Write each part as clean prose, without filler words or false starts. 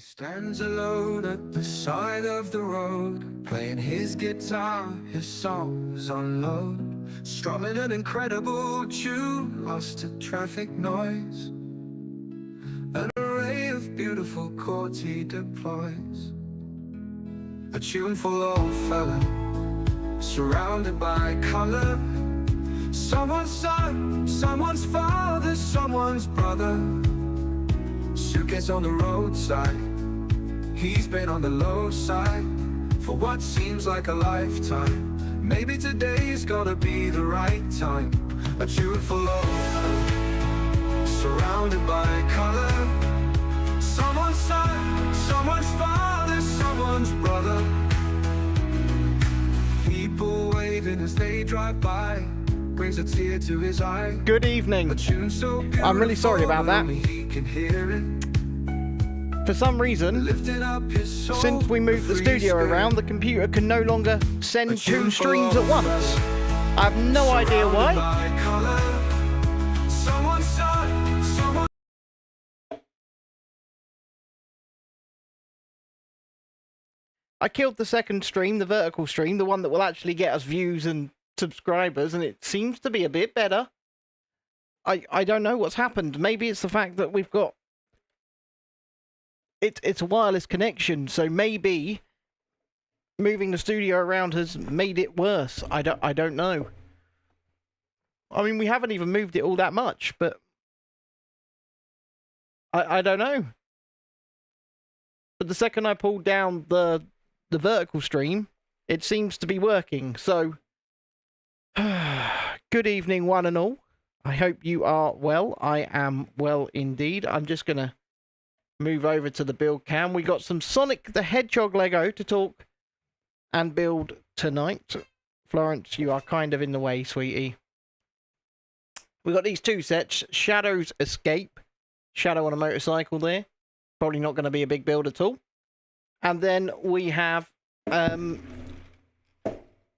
Stands alone at the side of the road, playing his guitar, his songs unload, strumming an incredible tune, lost to traffic noise. An array of beautiful chords he deploys. A tuneful old fella, surrounded by color. Someone's son, someone's father, someone's brother. Suitcase on the roadside. He's been on the low side for what seems like a lifetime. Maybe today's gonna be the right time. A tuneful old, surrounded by color. Someone's son, someone's father, someone's brother. People waving as they drive by, brings a tear to his eye. Good evening. A tune so beautiful, I'm really sorry about that. only he can hear it. For some reason, since we moved the studio around, the computer can no longer send two streams at once. I have no idea why. I killed the second stream, the vertical stream, the one that will actually get us views and subscribers, and it seems to be a bit better. I don't know what's happened. Maybe it's the fact that we've got... It's a wireless connection, so maybe moving the studio around has made it worse. I don't know. I mean, we haven't even moved it all that much, but I don't know. But the second I pulled down the vertical stream, it seems to be working. So, good evening, one and all. I hope you are well. I am well indeed. I'm just gonna move over to the build cam. We got some Sonic the Hedgehog Lego to talk and build tonight. Florence, you are kind of in the way, sweetie. We got these two sets. Shadow's Escape. Shadow on a motorcycle there. Probably not going to be a big build at all. And then we have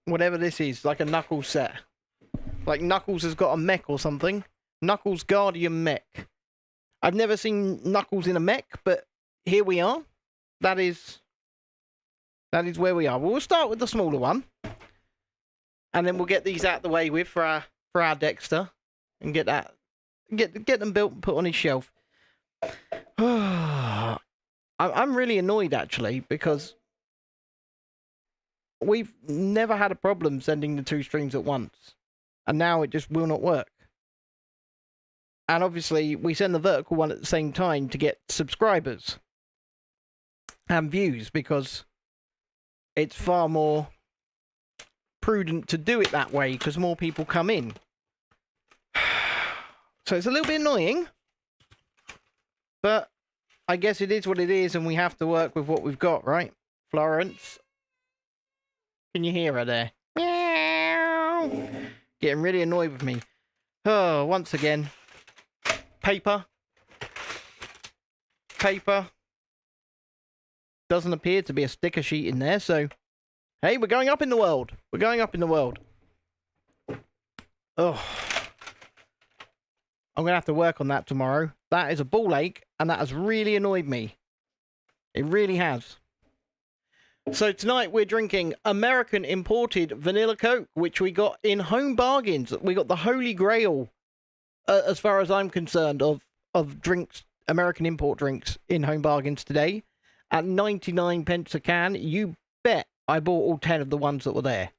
whatever this is, like a Knuckles set. Like Knuckles has got a mech or something. Knuckles Guardian mech. I've never seen Knuckles in a mech, but here we are. That is where we are. Well, we'll start with the smaller one, and then we'll get these out the way with for our Dexter, and get them built and put on his shelf. I'm really annoyed actually, because we've never had a problem sending the two streams at once, and now it just will not work. And obviously, we send the vertical one at the same time to get subscribers and views, because it's far more prudent to do it that way, because more people come in. So it's a little bit annoying, but I guess it is what it is, and we have to work with what we've got, right? Florence? Can you hear her there? Meow! Getting really annoyed with me. Oh, once again. Paper. Doesn't appear to be a sticker sheet in there, so... Hey, we're going up in the world. We're going up in the world. Oh. I'm going to have to work on that tomorrow. That is a ball ache, and that has really annoyed me. It really has. So tonight we're drinking American imported vanilla Coke, which we got in Home Bargains. We got the Holy Grail, as far as I'm concerned, of drinks, American import drinks in Home Bargains today, at 99 pence a can. You bet I bought all 10 of the ones that were there,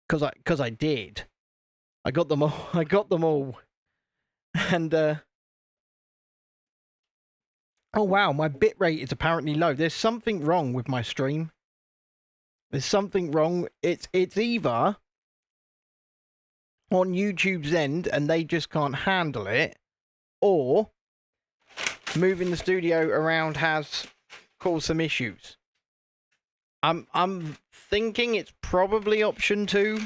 because I did. I got them all. I got them all. And oh wow, my bitrate is apparently low. There's something wrong with my stream. There's something wrong. It's either on YouTube's end and they just can't handle it, or moving the studio around has caused some issues. I'm thinking it's probably option 2,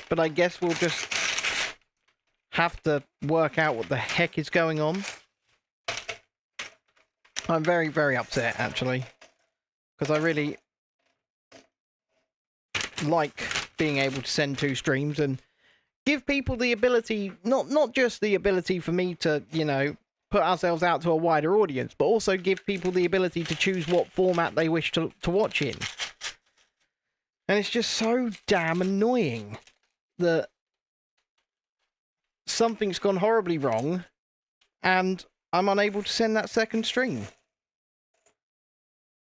but I guess we'll just have to work out what the heck is going on. I'm very, very upset actually, because I really like being able to send 2 streams and give people the ability, not just the ability for me to, you know, put ourselves out to a wider audience, but also give people the ability to choose what format they wish to watch in. And it's just so damn annoying that something's gone horribly wrong and I'm unable to send that second stream.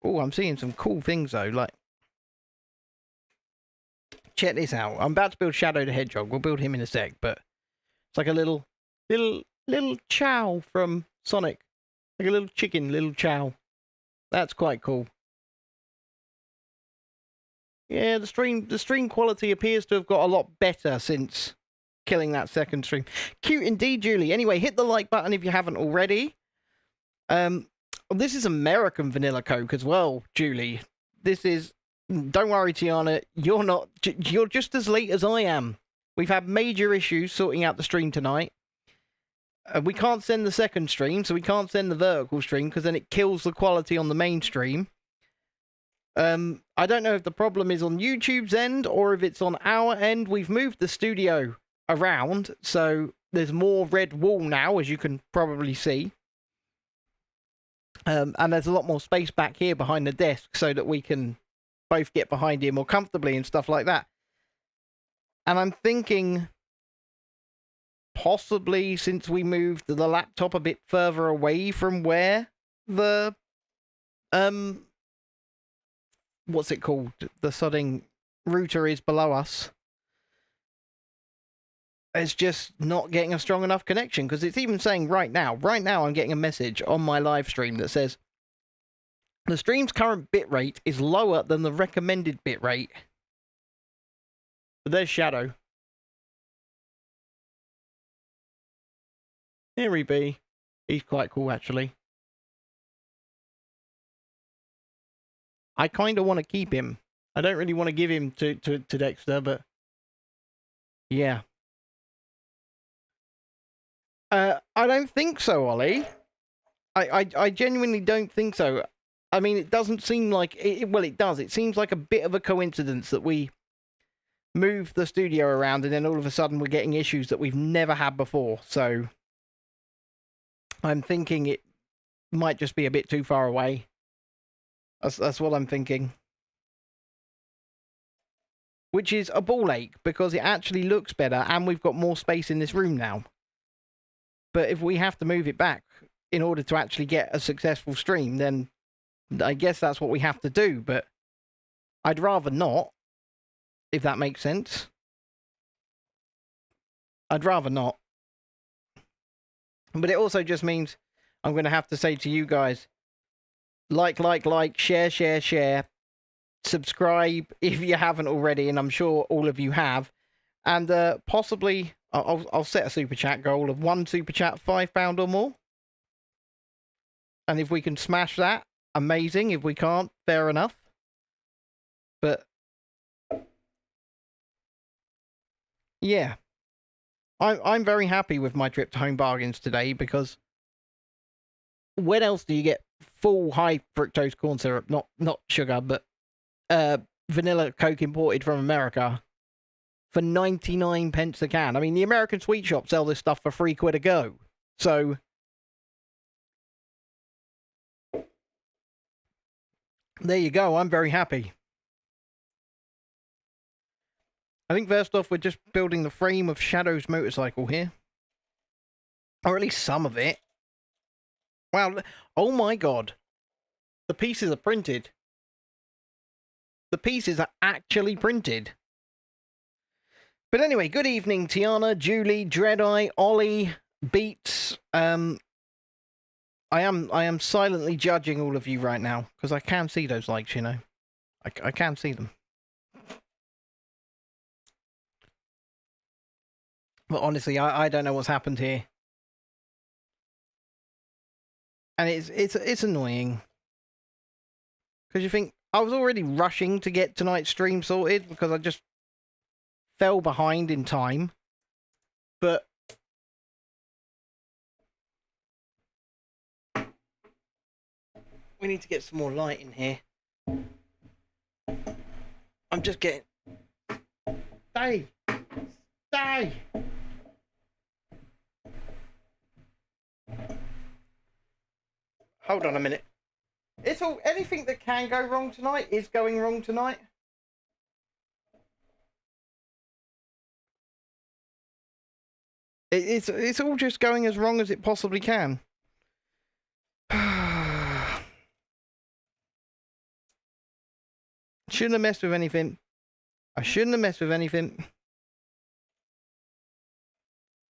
Oh, I'm seeing some cool things though, like, check this out. I'm about to build Shadow the Hedgehog. We'll build him in a sec, but it's like a little chow from Sonic. Like a little chicken, little chow. That's quite cool. Yeah, the stream quality appears to have got a lot better since killing that second stream. Cute indeed, Julie. Anyway, hit the like button if you haven't already. This is American vanilla Coke as well, Julie. This is... Don't worry, Tiana. You're just as late as I am. We've had major issues sorting out the stream tonight. We can't send the second stream, so we can't send the vertical stream, because then it kills the quality on the main stream. I don't know if the problem is on YouTube's end or if it's on our end. We've moved the studio around, so there's more red wall now, as you can probably see. And there's a lot more space back here behind the desk so that we can both get behind here more comfortably and stuff like that. And I'm thinking, possibly since we moved the laptop a bit further away from where the what's it called? The sodding router is below us. It's just not getting a strong enough connection, because it's even saying right now I'm getting a message on my live stream that says the stream's current bitrate is lower than the recommended bitrate. But there's Shadow. Here he be. He's quite cool, actually. I kind of want to keep him. I don't really want to give him to Dexter, but yeah. I don't think so, Ollie. I genuinely don't think so. I mean, it doesn't seem like... well, it does. It seems like a bit of a coincidence that we moved the studio around and then all of a sudden we're getting issues that we've never had before. So I'm thinking it might just be a bit too far away. That's what I'm thinking. Which is a ball ache, because it actually looks better and we've got more space in this room now. But if we have to move it back in order to actually get a successful stream, then I guess that's what we have to do. But I'd rather not, if that makes sense. I'd rather not. But it also just means I'm going to have to say to you guys, like, share, subscribe if you haven't already, and I'm sure all of you have. And possibly, I'll set a super chat goal of 1 super chat, £5 or more. And if we can smash that, amazing. If we can't, fair enough. But yeah, I'm very happy with my trip to Home Bargains today, because when else do you get full high fructose corn syrup, not sugar, but vanilla Coke imported from America for 99 pence a can? I mean, the American sweet shops sell this stuff for £3 a go. So there you go. I'm very happy. I think first off, we're just building the frame of Shadow's motorcycle here. Or at least some of it. Wow. Oh my god. The pieces are printed. The pieces are actually printed. But anyway, good evening, Tiana, Julie, Dreadeye, Ollie, Beats. I am silently judging all of you right now, because I can see those likes, you know. I can see them. But honestly, I don't know what's happened here. And it's annoying. Because you think, I was already rushing to get tonight's stream sorted, because I just fell behind in time. But we need to get some more light in here. I'm just getting... Stay! Stay! Hold on a minute. It's all anything that can go wrong tonight is going wrong tonight. It's all just going as wrong as it possibly can. Shouldn't have messed with anything. I shouldn't have messed with anything.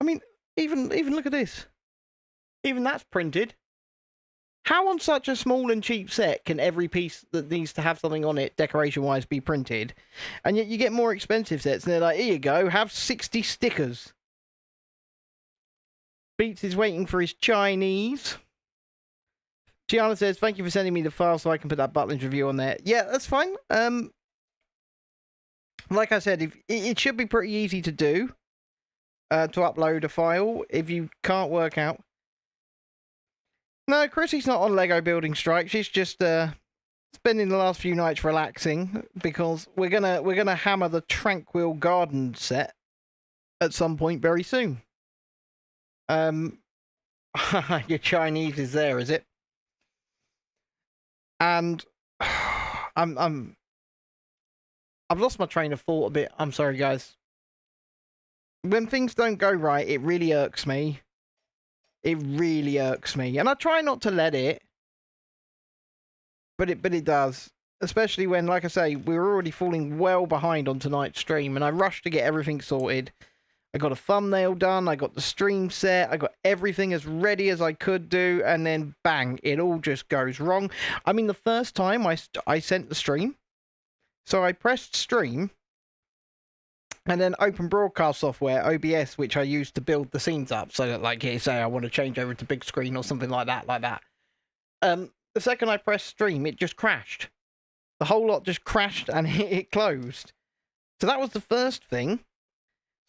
I mean, even look at this. Even that's printed. How on such a small and cheap set can every piece that needs to have something on it, decoration-wise, be printed? And yet you get more expensive sets, and they're like, here you go, have 60 stickers. Beats is waiting for his Chinese. Gianna says, thank you for sending me the file so I can put that Butlins review on there. Yeah, that's fine. Like I said, it should be pretty easy to do. To upload a file if you can't work out. No, Chrissy's not on Lego building strike. She's just spending the last few nights relaxing because we're gonna hammer the Tranquil Garden set at some point very soon. Your Chinese is there, is it? And I've lost my train of thought a bit. I'm sorry, guys. When things don't go right, it really irks me. It really irks me. And I try not to let it. But it does. Especially when, like I say, we were already falling well behind on tonight's stream. And I rushed to get everything sorted. I got a thumbnail done. I got the stream set. I got everything as ready as I could do. And then, bang, it all just goes wrong. I mean, the first time I sent the stream. So I pressed stream. And then open broadcast software, OBS, which I use to build the scenes up. So that, like, here, say I want to change over to big screen or something like that, The second I pressed stream, it just crashed. The whole lot just crashed and it closed. So that was the first thing.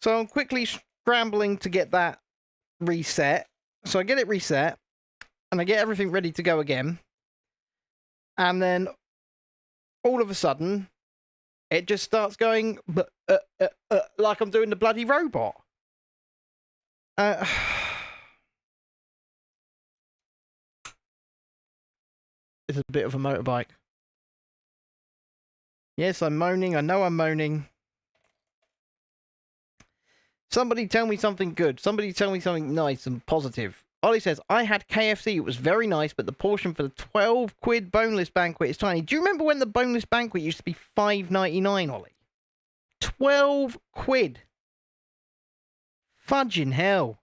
So I'm quickly scrambling to get that reset. So I get it reset. And I get everything ready to go again. And then, all of a sudden, it just starts going like I'm doing the bloody robot. It's a bit of a motorbike. Yes, I'm moaning. I know I'm moaning. Somebody tell me something good. Somebody tell me something nice and positive. Ollie says, I had KFC. It was very nice, but the portion for the 12 quid boneless banquet is tiny. Do you remember when the boneless banquet used to be $5.99, Ollie? 12 quid. Fudging hell.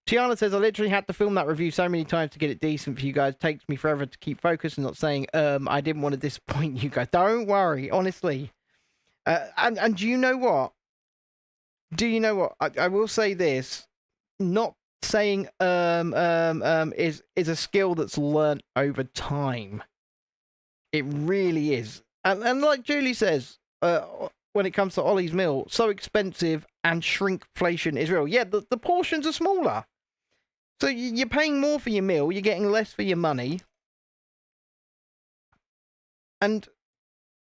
Tiana says, I literally had to film that review so many times to get it decent for you guys. It takes me forever to keep focused and not saying, I didn't want to disappoint you guys. Don't worry, honestly. And do you know what? Do you know what? I will say this. Not saying is a skill that's learnt over time. It really is. And like Julie says, when it comes to Ollie's meal, so expensive and shrinkflation is real. Yeah, the portions are smaller. So you're paying more for your meal, you're getting less for your money. And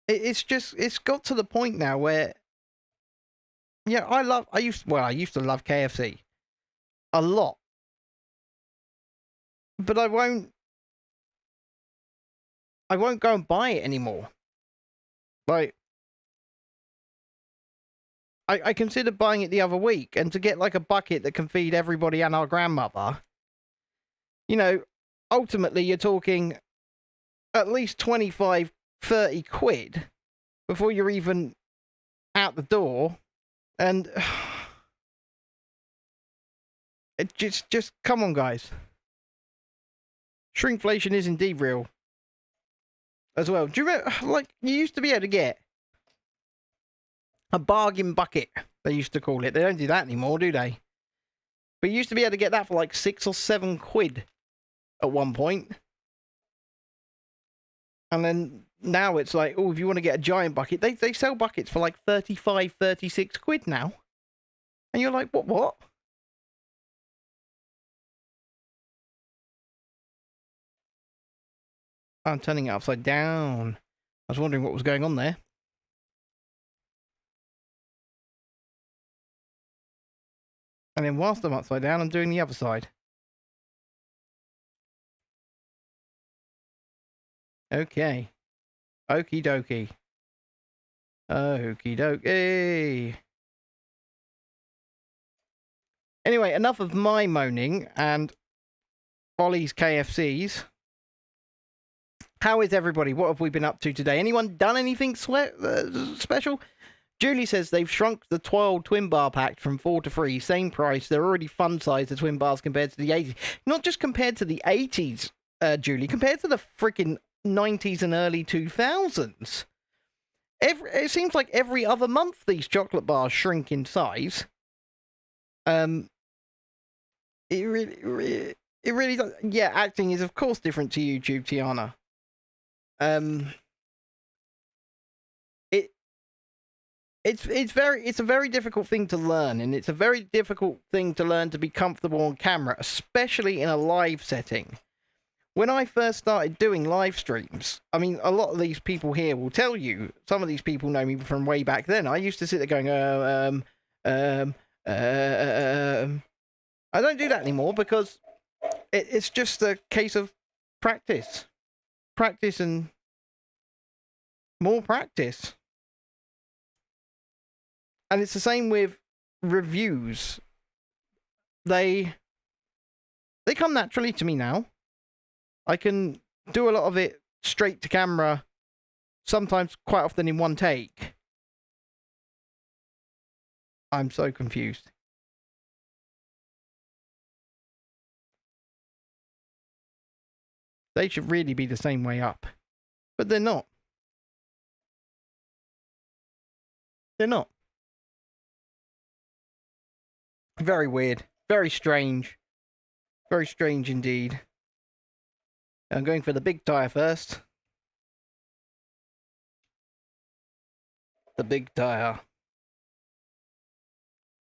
it's got to the point now where, yeah, I used to love KFC a lot. But I won't go and buy it anymore. Like, I considered buying it the other week, and to get like a bucket that can feed everybody and our grandmother, you know, ultimately you're talking at least 25, 30 quid before you're even out the door. And it just come on, guys. Shrinkflation is indeed real as well. Do you remember, like, you used to be able to get a bargain bucket, they used to call it. They don't do that anymore, do they? But you used to be able to get that for like 6 or 7 quid at one point. And then now it's like, oh, if you want to get a giant bucket, they sell buckets for like 35, 36 quid now. And you're like, what? I'm turning it upside down. I was wondering what was going on there. And then whilst I'm upside down, I'm doing the other side. Okay. Okie dokie. Okie dokie. Anyway, enough of my moaning and Ollie's KFCs. How is everybody? What have we been up to today? Anyone done anything special? Julie says they've shrunk the 12 twin bar pack from 4 to 3. Same price. They're already fun size, the twin bars, compared to the 80s. Not just compared to the 80s, Julie. Compared to the freaking 90s and early 2000s. It seems like every other month these chocolate bars shrink in size. It really does. Yeah, acting is of course different to YouTube, Tiana. It's a very difficult thing to learn, and it's a very difficult thing to learn to be comfortable on camera, especially in a live setting. When I first started doing live streams, I mean, a lot of these people here will tell you, some of these people know me from way back then. I used to sit there going, I don't do that anymore because it's just a case of practice. Practice and more practice. And it's the same with reviews. They come naturally to me now. I can do a lot of it straight to camera, sometimes quite often in one take. I'm so confused. They should really be the same way up. But they're not. They're not. Very weird. Very strange. Very strange indeed. I'm going for the big tire first. The big tire.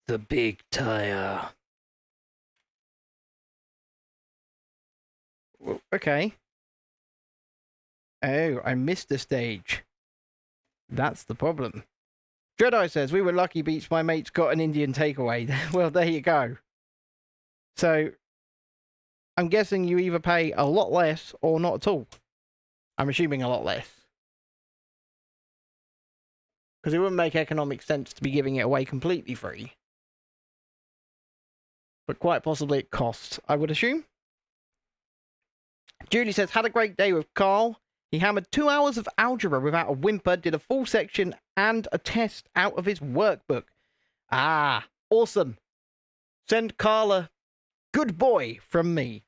The big tire. Okay. Oh, I missed a stage. That's the problem. Jedi says, we were lucky Beats, my mates got an Indian takeaway. Well, there you go. So, I'm guessing you either pay a lot less or not at all. I'm assuming a lot less. Because it wouldn't make economic sense to be giving it away completely free. But quite possibly it costs, I would assume. Julie says, had a great day with Carl. He hammered 2 hours of algebra without a whimper, did a full section and a test out of his workbook. Ah, awesome. Send Carl a good boy from me.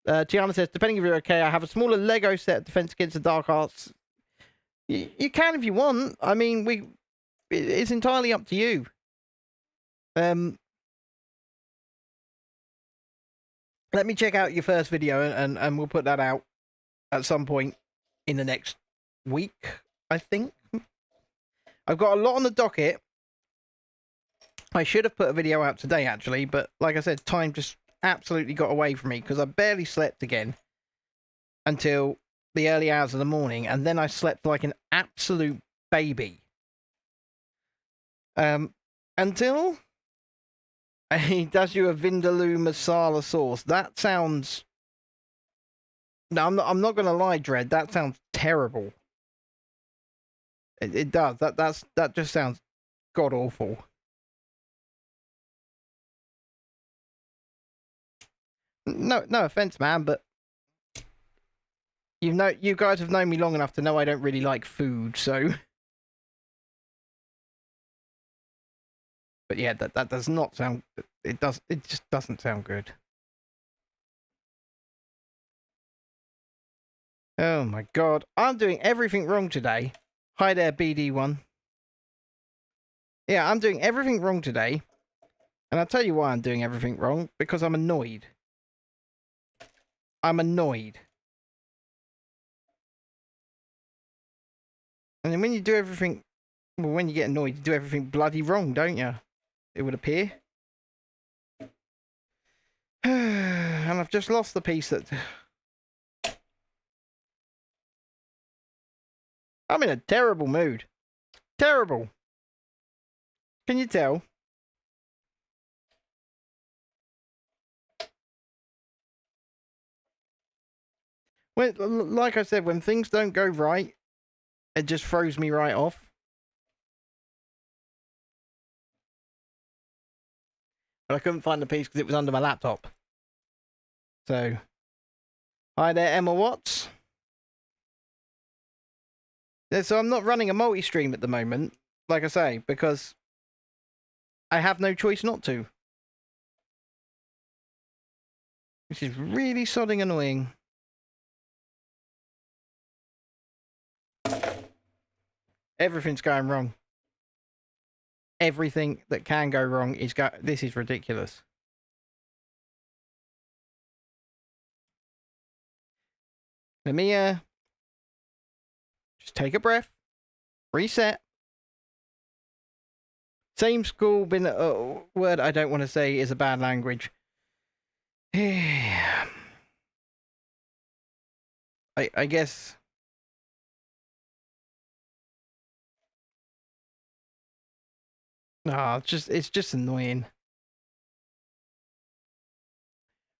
Tiana says, depending if you're okay, I have a smaller Lego set of Defense Against the Dark Arts. You can if you want. I mean, it's entirely up to you. Let me check out your first video and we'll put that out at some point in the next week, I think. I've got a lot on the docket. I should have put a video out today, actually, but like I said, time just absolutely got away from me because I barely slept again until the early hours of the morning, and then I slept like an absolute baby. Until he does you a Vindaloo masala sauce. That sounds... No, I'm not going to lie, Dread. That sounds terrible. It does. That just sounds god awful. No offense, man, but you guys have known me long enough to know I don't really like food, so. But yeah, that does not sound. It just doesn't sound good. Oh my god, I'm doing everything wrong today. Hi there, BD1. Yeah, I'm doing everything wrong today. And I'll tell you why I'm doing everything wrong. Because I'm annoyed. I'm annoyed. And then when you do everything... Well, when you get annoyed, you do everything bloody wrong, don't you? It would appear. And I've just lost the piece that... I'm in a terrible mood. Terrible. Can you tell? Like I said, when things don't go right, it just throws me right off. But I couldn't find the piece because it was under my laptop. So, hi there, Emma Watts. Yeah, so I'm not running a multi-stream at the moment, like I say, because I have no choice not to. Which is really sodding annoying. Everything's going wrong. Everything that can go wrong is this is ridiculous. Let me just take a breath, reset. Same school been a word I don't want to say is a bad language. I guess. No, it's just annoying.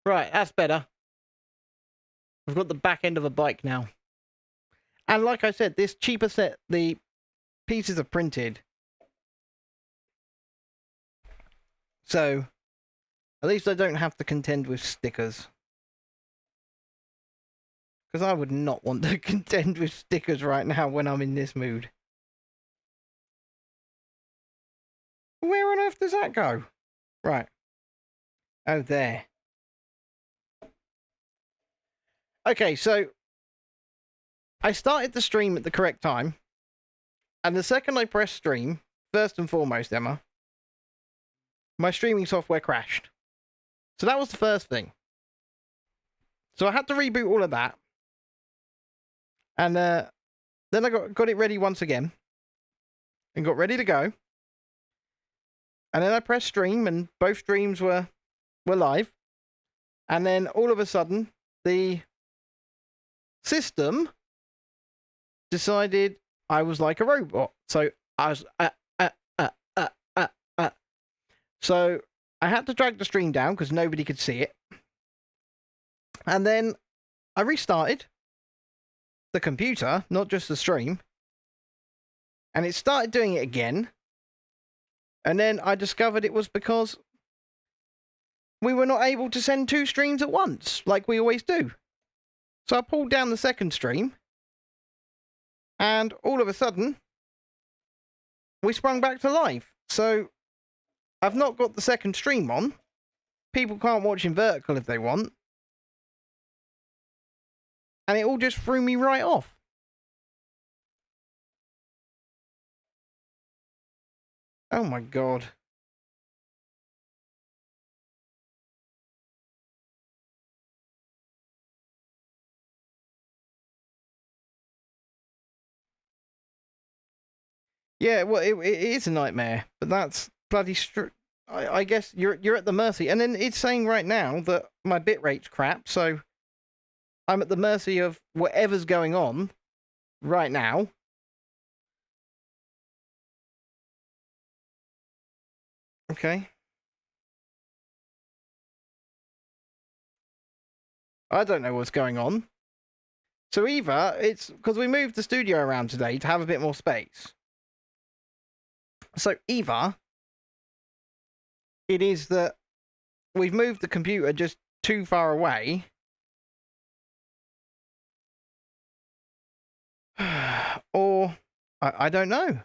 Right, that's better. We've got the back end of a bike now. And like I said, this cheaper set, the pieces are printed. So, at least I don't have to contend with stickers. Because I would not want to contend with stickers right now when I'm in this mood. Where on earth does that go? Right. Oh, there. Okay, so I started the stream at the correct time. And the second I pressed stream, first and foremost, Emma, my streaming software crashed. So that was the first thing. So I had to reboot all of that. And then I got it ready once again. And got ready to go. And then I pressed stream and both streams were live. And then all of a sudden, the system decided I was like a robot. So I was So I had to drag the stream down because nobody could see it. And then I restarted the computer, not just the stream. And it started doing it again. And then I discovered it was because we were not able to send two streams at once, like we always do. So I pulled down the second stream. And all of a sudden, we sprung back to live. So I've not got the second stream on. People can't watch in vertical if they want. And it all just threw me right off. Oh my god. Yeah, well, it is a nightmare, but that's bloody I guess you're at the mercy. And then it's saying right now that my bitrate's crap, so I'm at the mercy of whatever's going on right now. Okay. I don't know what's going on. So either it's because we moved the studio around today to have a bit more space. So either it is that we've moved the computer just too far away, or I don't know.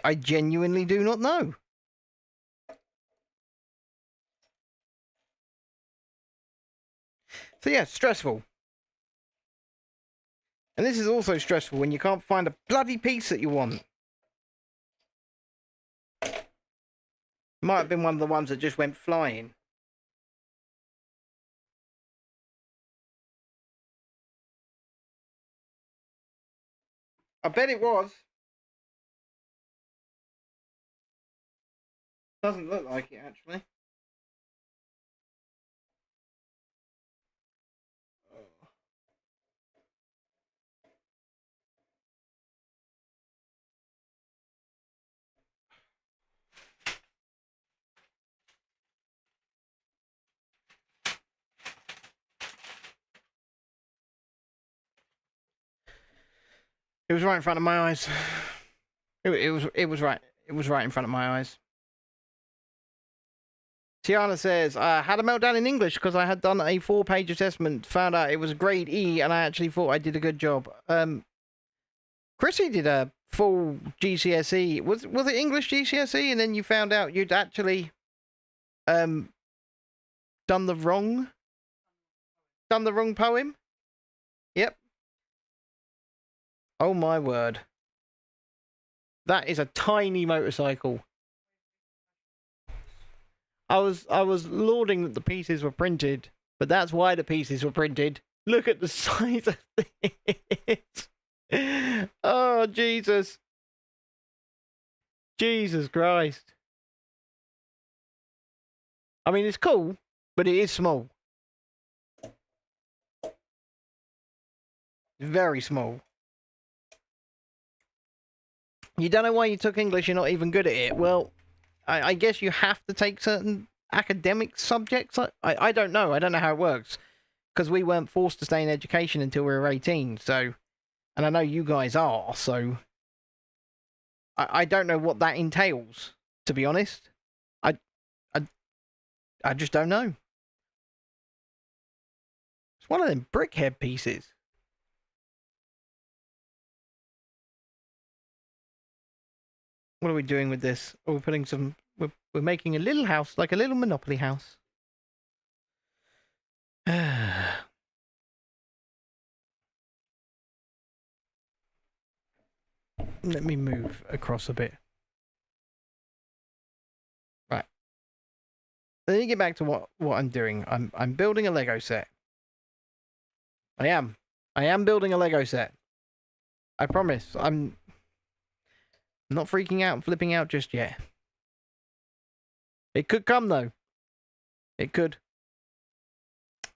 I genuinely do not know. So yeah, stressful. And this is also stressful when you can't find a bloody piece that you want. Might have been one of the ones that just went flying. I bet it was. Doesn't look like it, actually. It was right in front of my eyes. It was right. It was right in front of my eyes. Tiana says, I had a meltdown in English because I had done a 4-page assessment, found out it was grade E, and I actually thought I did a good job. Chrissy did a full GCSE. Was it English GCSE, and then you found out you'd actually done the wrong poem? Yep. Oh my word. That is a tiny motorcycle. I was lauding that the pieces were printed, but that's why the pieces were printed. Look at the size of it. Oh, Jesus. Jesus Christ. I mean, it's cool, but it is small. Very small. You don't know why you took English, you're not even good at it. Well, I guess you have to take certain academic subjects. I don't know. I don't know how it works. Because we weren't forced to stay in education until we were 18, so... And I know you guys are, so... I don't know what that entails, to be honest. I just don't know. It's one of them brickhead pieces. What are we doing with this? Oh, we're putting some... We're making a little house, like a little Monopoly house. Let me move across a bit. Right. Let me get back to what I'm doing. I'm building a Lego set. I am building a Lego set. I promise. I'm not freaking out and flipping out just yet. It could come, though. It could.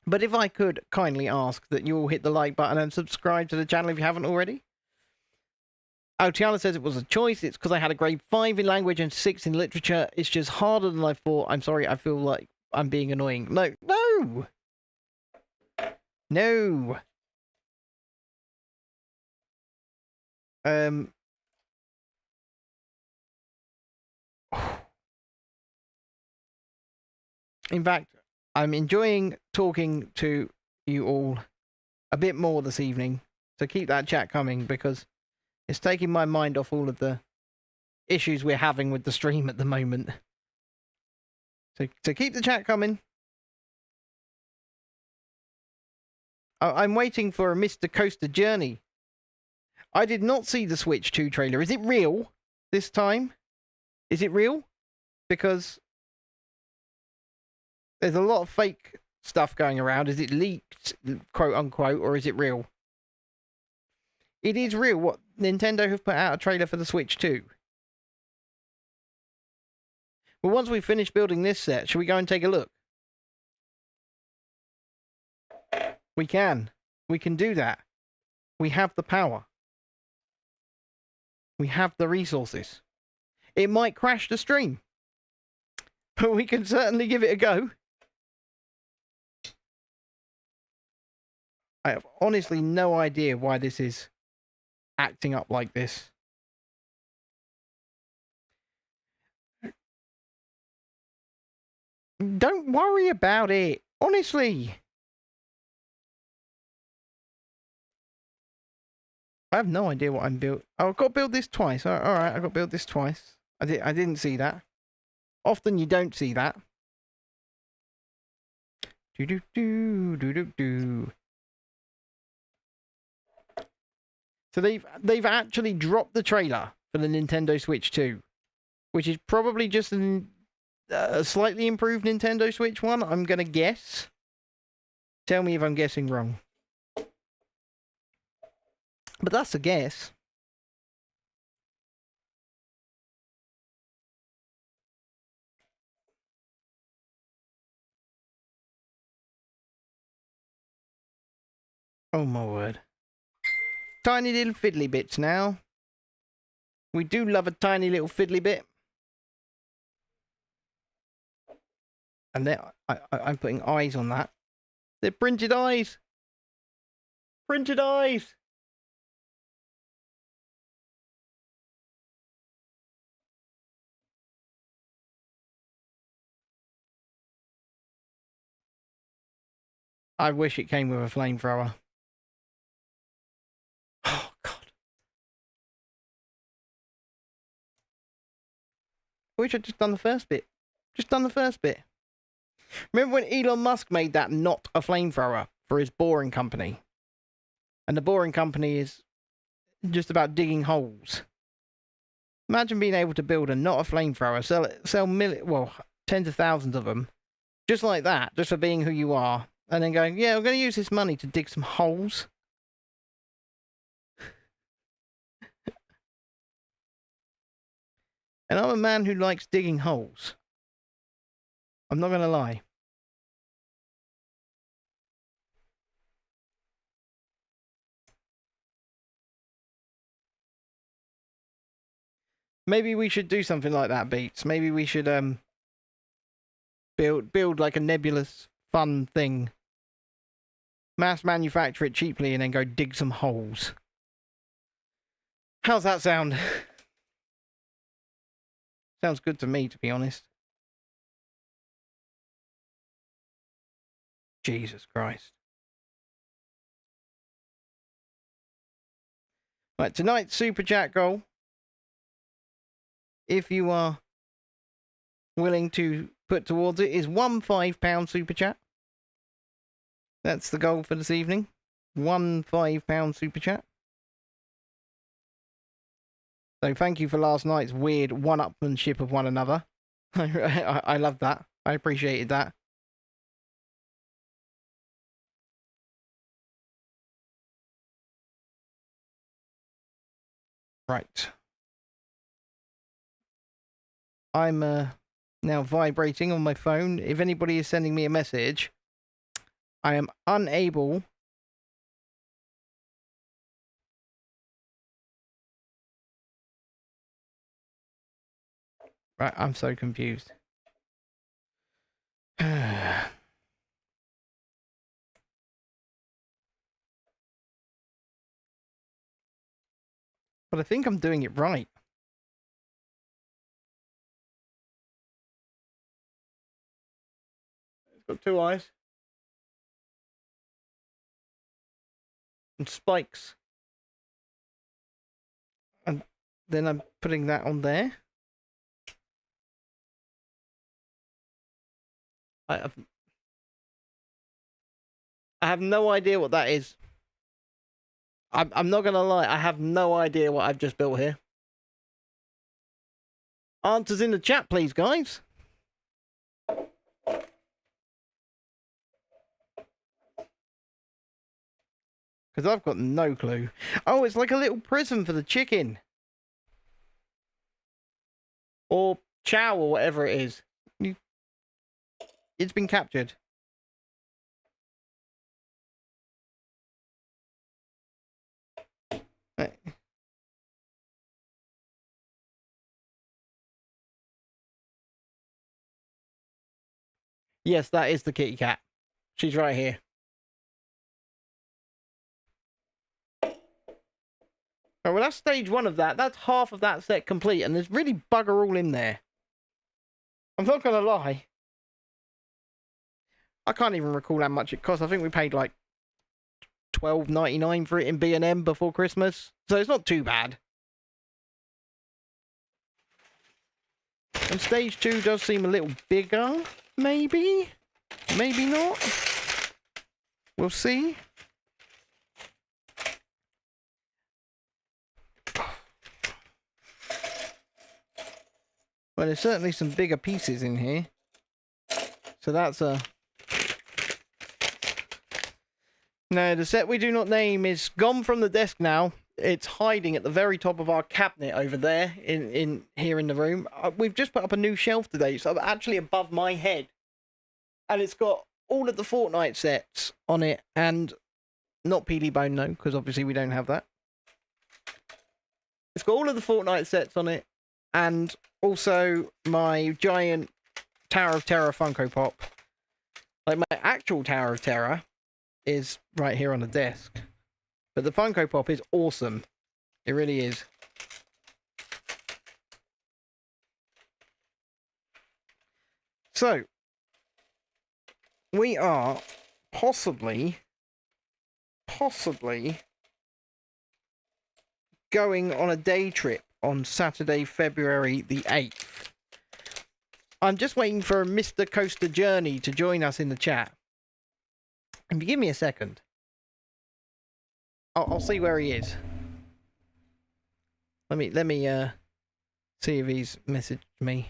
But if I could kindly ask that you all hit the like button and subscribe to the channel if you haven't already. Oh, Tiana says it was a choice. It's because I had a grade 5 in language and 6 in literature. It's just harder than I thought. I'm sorry. I feel like I'm being annoying. No. No! No! In fact, I'm enjoying talking to you all a bit more this evening. So keep that chat coming because it's taking my mind off all of the issues we're having with the stream at the moment. So keep the chat coming. I'm waiting for a Mr. Coaster Journey. I did not see the Switch 2 trailer. Is it real this time? Is it real? Because there's a lot of fake stuff going around. Is it leaked, quote unquote, or is it real? It is real. What Nintendo have put out a trailer for the Switch 2. Well, once we finish building this set, shall we go and take a look? We can. We can do that. We have the power. We have the resources. It might crash the stream, but we can certainly give it a go. I have honestly no idea why this is acting up like this. Don't worry about it. Honestly. I have no idea what I'm built. Oh, I've got to build this twice. All right, I've got to build this twice. I didn't see that. Often you don't see that. Do do do do do do. So they've actually dropped the trailer for the Nintendo Switch 2, which is probably just a slightly improved Nintendo Switch 1, I'm gonna guess. Tell me if I'm guessing wrong. But that's a guess. Oh my word. Tiny little fiddly bits now. We do love a tiny little fiddly bit. And there, I'm putting eyes on that. They're printed eyes. Printed eyes. I wish it came with a flamethrower. Oh, God. I wish I'd just done the first bit. Just done the first bit. Remember when Elon Musk made that not a flamethrower for his boring company? And the boring company is just about digging holes. Imagine being able to build a not a flamethrower, sell tens of thousands of them, just like that, just for being who you are, and then going, yeah, I'm going to use this money to dig some holes. And I'm a man who likes digging holes. I'm not going to lie. Maybe we should do something like that, Beats. Maybe we should build like a nebulous fun thing. Mass manufacture it cheaply and then go dig some holes. How's that sound? Sounds good to me, to be honest. Jesus Christ. Right, tonight's Super Chat goal, if you are willing to put towards it, is one £5 Super Chat. That's the goal for this evening. One £5 Super Chat. So thank you for last night's weird one-upmanship of one another. I love that. I appreciated that. Right. I'm now vibrating on my phone. If anybody is sending me a message, I am unable Right, I'm so confused. But I think I'm doing it right. It's got two eyes. And spikes. And then I'm putting that on there. I have no idea what that is. I'm not gonna lie, I have no idea what I've just built here. Answers in the chat, please, guys. Because I've got no clue. Oh, it's like a little prison for the chicken. Or chow, or whatever it is. It's been captured. Yes, that is the kitty cat. She's right here. Right, well, that's stage one of that. That's half of that set complete, and there's really bugger all in there. I'm not gonna lie. I can't even recall how much it cost. I think we paid like $12.99 for it in B&M before Christmas, so it's not too bad. And stage two does seem a little bigger, maybe? Maybe not? We'll see. Well, there's certainly some bigger pieces in here. So that's a... No, the set we do not name is gone from the desk now. It's hiding at the very top of our cabinet over there, in here in the room. We've just put up a new shelf today, so actually above my head. And it's got all of the Fortnite sets on it, and not Peely Bone, no, because obviously we don't have that. It's got all of the Fortnite sets on it, and also my giant Tower of Terror Funko Pop. Like, my actual Tower of Terror is right here on the desk. But the Funko Pop is awesome. It really is. So, we are possibly going on a day trip on Saturday, February the 8th. I'm just waiting for Mr. Coaster Journey to join us in the chat. If you give me a second, I'll see where he is. Let me see if he's messaged me.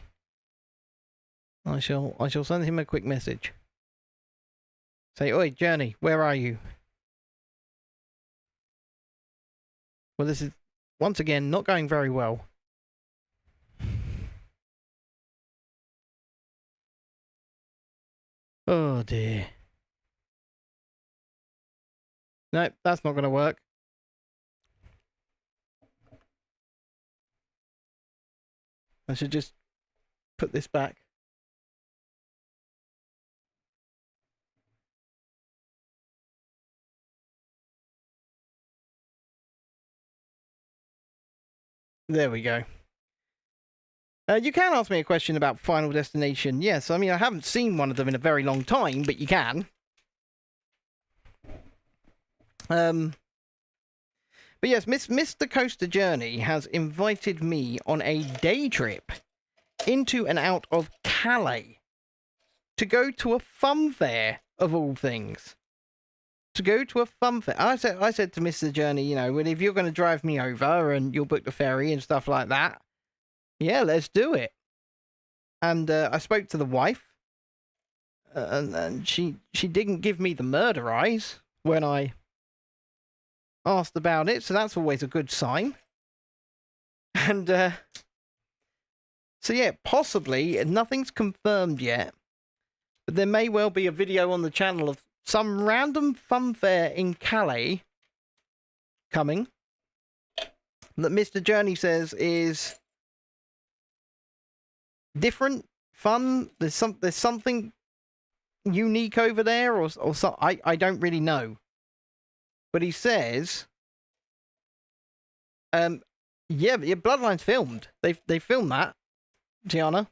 I shall send him a quick message. Say, oi, Journey, where are you? Well, this is once again not going very well. Oh dear. Nope, that's not going to work. I should just put this back. There we go. You can ask me a question about Final Destination. Yes, I mean, I haven't seen one of them in a very long time, but you can. But yes, Mr. Coaster Journey has invited me on a day trip into and out of Calais to go to a fun fair, of all things. To go to a fun fair. I said to Mr. Journey, you know, well, if you're going to drive me over and you'll book the ferry and stuff like that, yeah, let's do it. And I spoke to the wife, and she didn't give me the murder eyes when I asked about it, so that's always a good sign. And so yeah, possibly, nothing's confirmed yet, but there may well be a video on the channel of some random fun fair in Calais coming that Mr. Journey says is different, fun. There's something unique over there, or so. I don't really know. But he says, yeah, Bloodlines filmed. They filmed that, Tiana.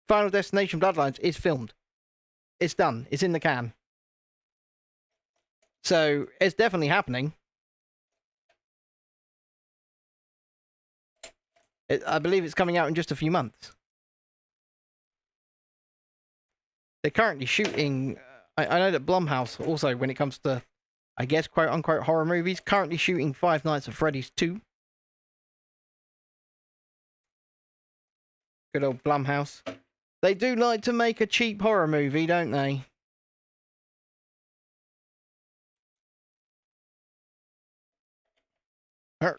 Final Destination Bloodlines is filmed. It's done. It's in the can. So it's definitely happening. I believe it's coming out in just a few months. They're currently shooting. I know that Blumhouse also, when it comes to, I guess, quote unquote horror movies, currently shooting Five Nights at Freddy's 2. Good old Blumhouse. They do like to make a cheap horror movie, don't they?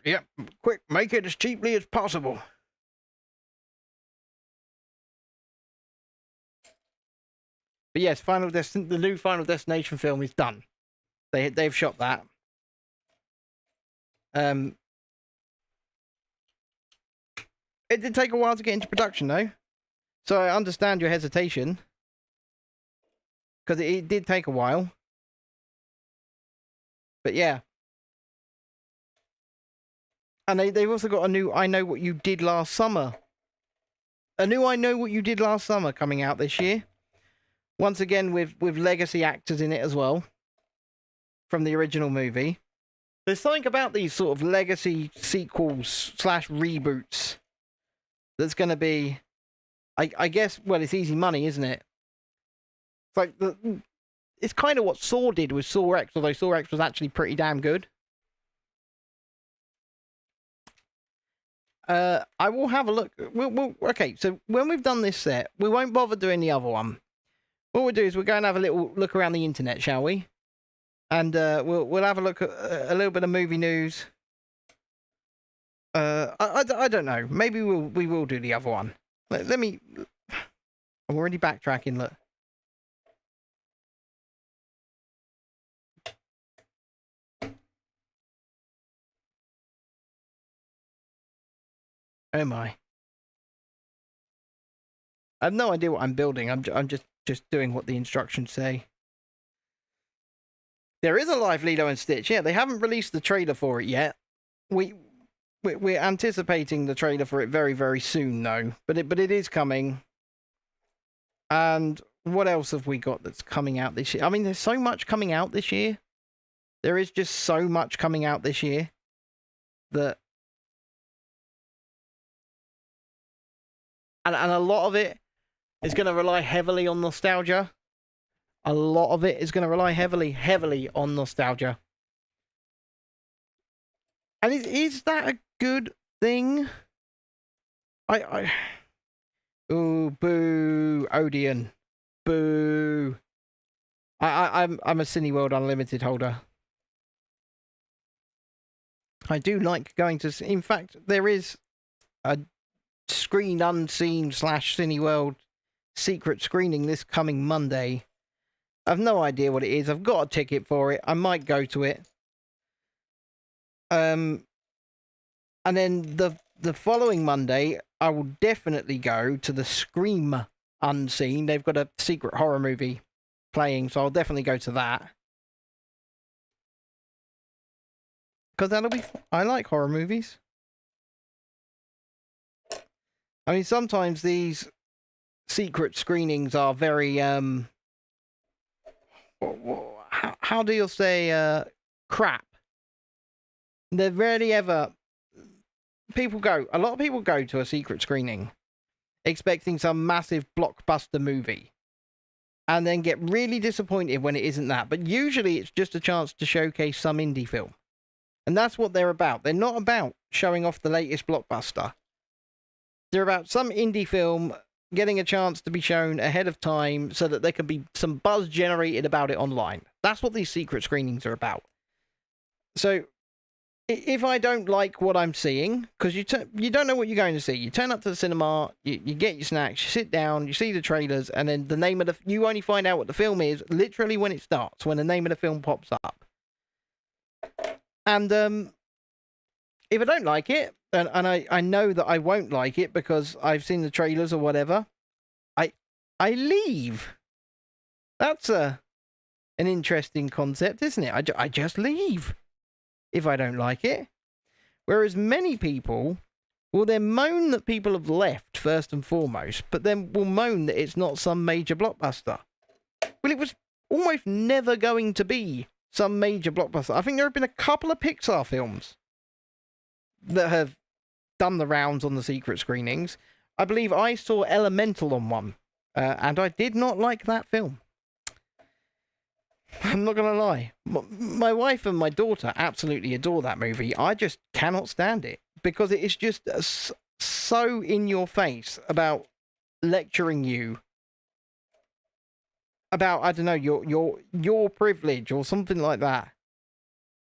Yep, quick, make it as cheaply as possible. But yes, the new Final Destination film is done. They've shot that. It did take a while to get into production, though. So I understand your hesitation. Because it did take a while. But yeah. And they've also got a new I Know What You Did Last Summer. A new I Know What You Did Last Summer coming out this year. Once again with legacy actors in it as well. From the original movie. There's something about these sort of legacy sequels / reboots that's going to be, I guess, well, it's easy money, isn't it? It's like it's kind of what Saw did with Saw X, although Saw X was actually pretty damn good. I will have a look. Okay, so when we've done this set, we won't bother doing the other one. What we'll do is we'll go and have a little look around the internet, shall we? And we'll have a look at a little bit of movie news. I don't know. Maybe we will do the other one. Let me. I'm already backtracking. Look. Oh my. I have no idea what I'm building. I'm just doing what the instructions say. There is a live Lilo and Stitch. Yeah, they haven't released the trailer for it yet. We're anticipating the trailer for it very, very soon, though. But it is coming. And what else have we got that's coming out this year? I mean, there's so much coming out this year. There is just so much coming out this year that... And a lot of it is going to rely heavily on nostalgia. A lot of it is going to rely heavily on nostalgia. And is that a good thing? Ooh, boo, Odeon. Boo. I'm a Cineworld Unlimited holder. I do like going to... In fact, there is a Screen Unseen / Cineworld secret screening this coming Monday. I've no idea what it is. I've got a ticket for it. I might go to it. And then the following Monday, I will definitely go to the Scream Unseen. They've got a secret horror movie playing, so I'll definitely go to that. Because that'll be... I like horror movies. I mean, sometimes these secret screenings are very, how do you say, crap. They're rarely ever... A lot of people go to a secret screening expecting some massive blockbuster movie and then get really disappointed when it isn't that. But usually it's just a chance to showcase some indie film. And that's what they're about. They're not about showing off the latest blockbuster. They're about some indie film getting a chance to be shown ahead of time so that there can be some buzz generated about it online. That's what these secret screenings are about. So, if I don't like what I'm seeing, because you don't know what you're going to see. You turn up to the cinema, you get your snacks, you sit down, you see the trailers, and then the name of you only find out what the film is literally when it starts, when the name of the film pops up. And if I don't like it, and I know that I won't like it because I've seen the trailers or whatever, I leave. That's an interesting concept, isn't it? I just leave if I don't like it. Whereas many people will then moan that people have left first and foremost, but then will moan that it's not some major blockbuster. Well, it was almost never going to be some major blockbuster. I think there have been a couple of Pixar films that have done the rounds on the secret screenings. I believe I saw Elemental on one, and I did not like that film. I'm not going to lie. My wife and my daughter absolutely adore that movie. I just cannot stand it because it is just so in your face about lecturing you about, I don't know, your privilege or something like that.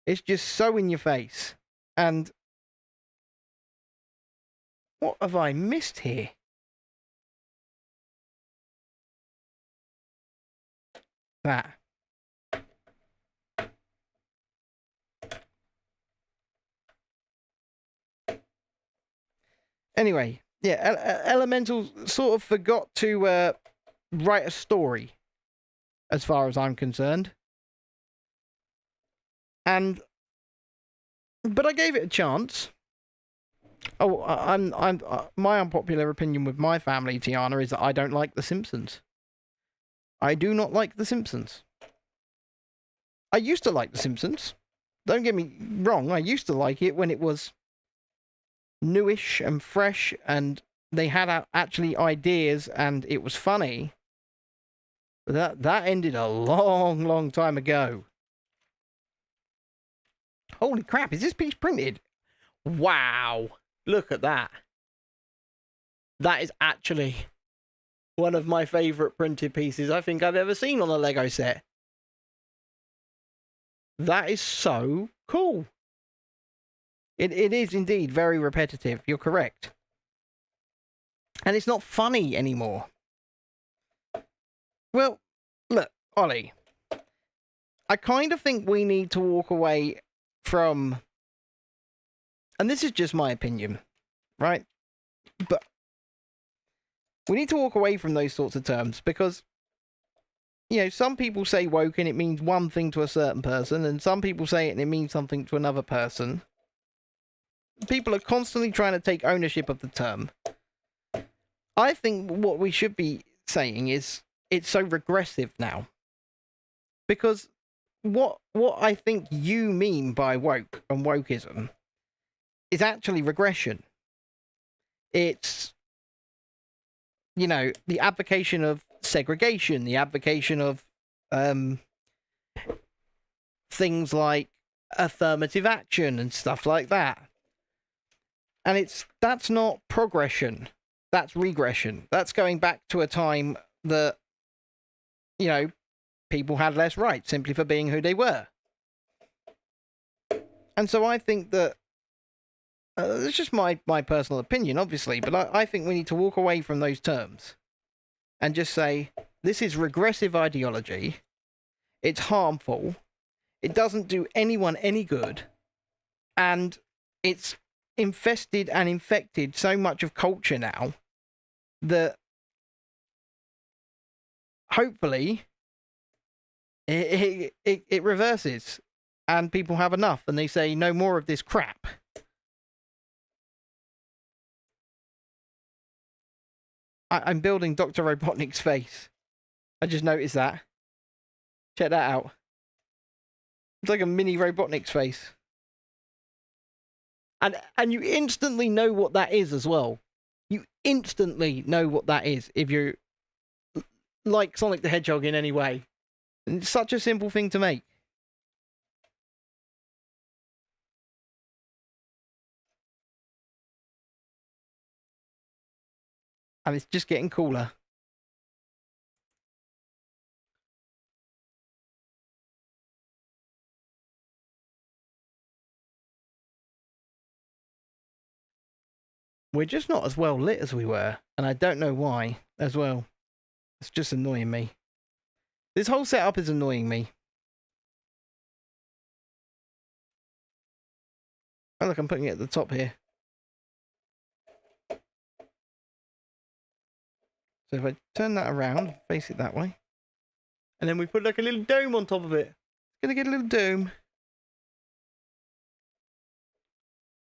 It's just so in your face. And what have I missed here? That. Anyway, yeah, Elemental sort of forgot to write a story, as far as I'm concerned. But I gave it a chance. Oh, my unpopular opinion with my family, Tiana, is that I don't like The Simpsons. I do not like The Simpsons. I used to like The Simpsons. Don't get me wrong, I used to like it when it was newish and fresh and they had actually ideas and it was funny. But that ended a long time ago. Holy crap, is this piece printed? Wow, look at that. That is actually one of my favourite printed pieces I think I've ever seen on a Lego set. That is so cool. It is indeed very repetitive. You're correct. And it's not funny anymore. Well, look, Ollie. I kind of think we need to walk away from... And this is just my opinion, right? But we need to walk away from those sorts of terms because, you know, some people say woke and it means one thing to a certain person, and some people say it and it means something to another person. People are constantly trying to take ownership of the term. I think what we should be saying is it's so regressive now. Because what I think you mean by woke and wokeism is actually regression. It's, you know, the advocation of segregation, the advocation of things like affirmative action and stuff like that. And that's not progression. That's regression. That's going back to a time that, you know, people had less rights simply for being who they were. And so I think that, it's just my personal opinion, obviously, but I think we need to walk away from those terms and just say, this is regressive ideology. It's harmful. It doesn't do anyone any good. And it's infested and infected so much of culture now that hopefully it reverses and people have enough and they say no more of this crap. I'm building Dr. Robotnik's face. I just noticed that. Check that out. It's like a mini Robotnik's face. And you instantly know what that is as well. You instantly know what that is if you're like Sonic the Hedgehog in any way. And it's such a simple thing to make. And it's just getting cooler. We're just not as well lit as we were, and I don't know why as well. It's just annoying me. This whole setup is annoying me. Oh look, I'm putting it at the top here. So if I turn that around, face it that way, and then we put like a little dome on top of it. It's gonna get a little dome.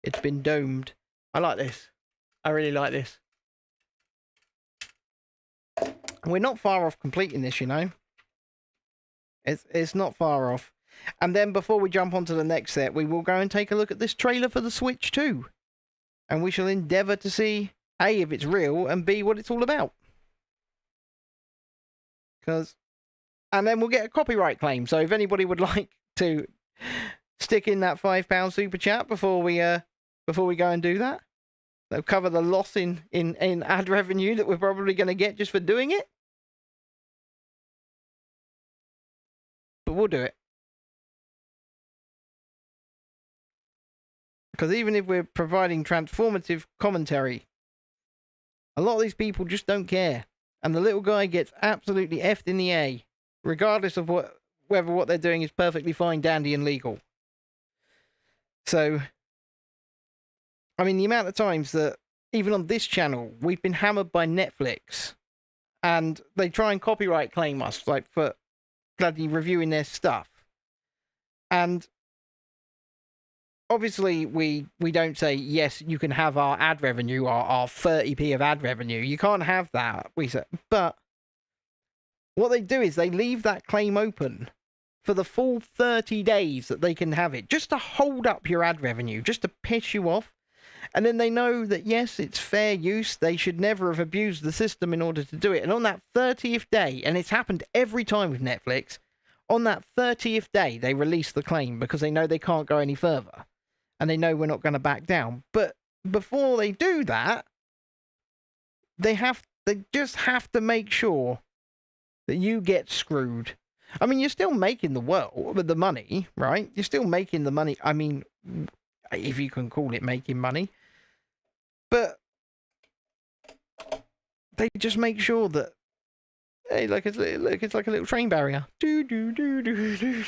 It's been domed. I like this. I really like this. We're not far off completing this, you know. It's not far off. And then before we jump on to the next set, we will go and take a look at this trailer for the Switch 2. And we shall endeavour to see, A, if it's real, and B, what it's all about. And then we'll get a copyright claim. So if anybody would like to stick in that £5 super chat before we go and do that, they'll cover the loss in ad revenue that we're probably going to get just for doing it. But we'll do it. Because even if we're providing transformative commentary, a lot of these people just don't care. And the little guy gets absolutely effed in the A, regardless of whether what they're doing is perfectly fine, dandy, and legal. So, I mean, the amount of times that, even on this channel, we've been hammered by Netflix, and they try and copyright claim us, like, for bloody reviewing their stuff. And obviously, we don't say, yes, you can have our ad revenue, our 30p of ad revenue. You can't have that, we say. But what they do is they leave that claim open for the full 30 days that they can have it, just to hold up your ad revenue, just to piss you off. And then they know that, yes, it's fair use. They should never have abused the system in order to do it. And on that 30th day, and it's happened every time with Netflix, on that 30th day, they release the claim because they know they can't go any further. And they know we're not going to back down. But before they do that, they just have to make sure that you get screwed. I mean, you're still making the money, right? You're still making the money. I mean, if you can call it making money. But they just make sure that, hey, look, it's like a little train barrier. Do do do do do.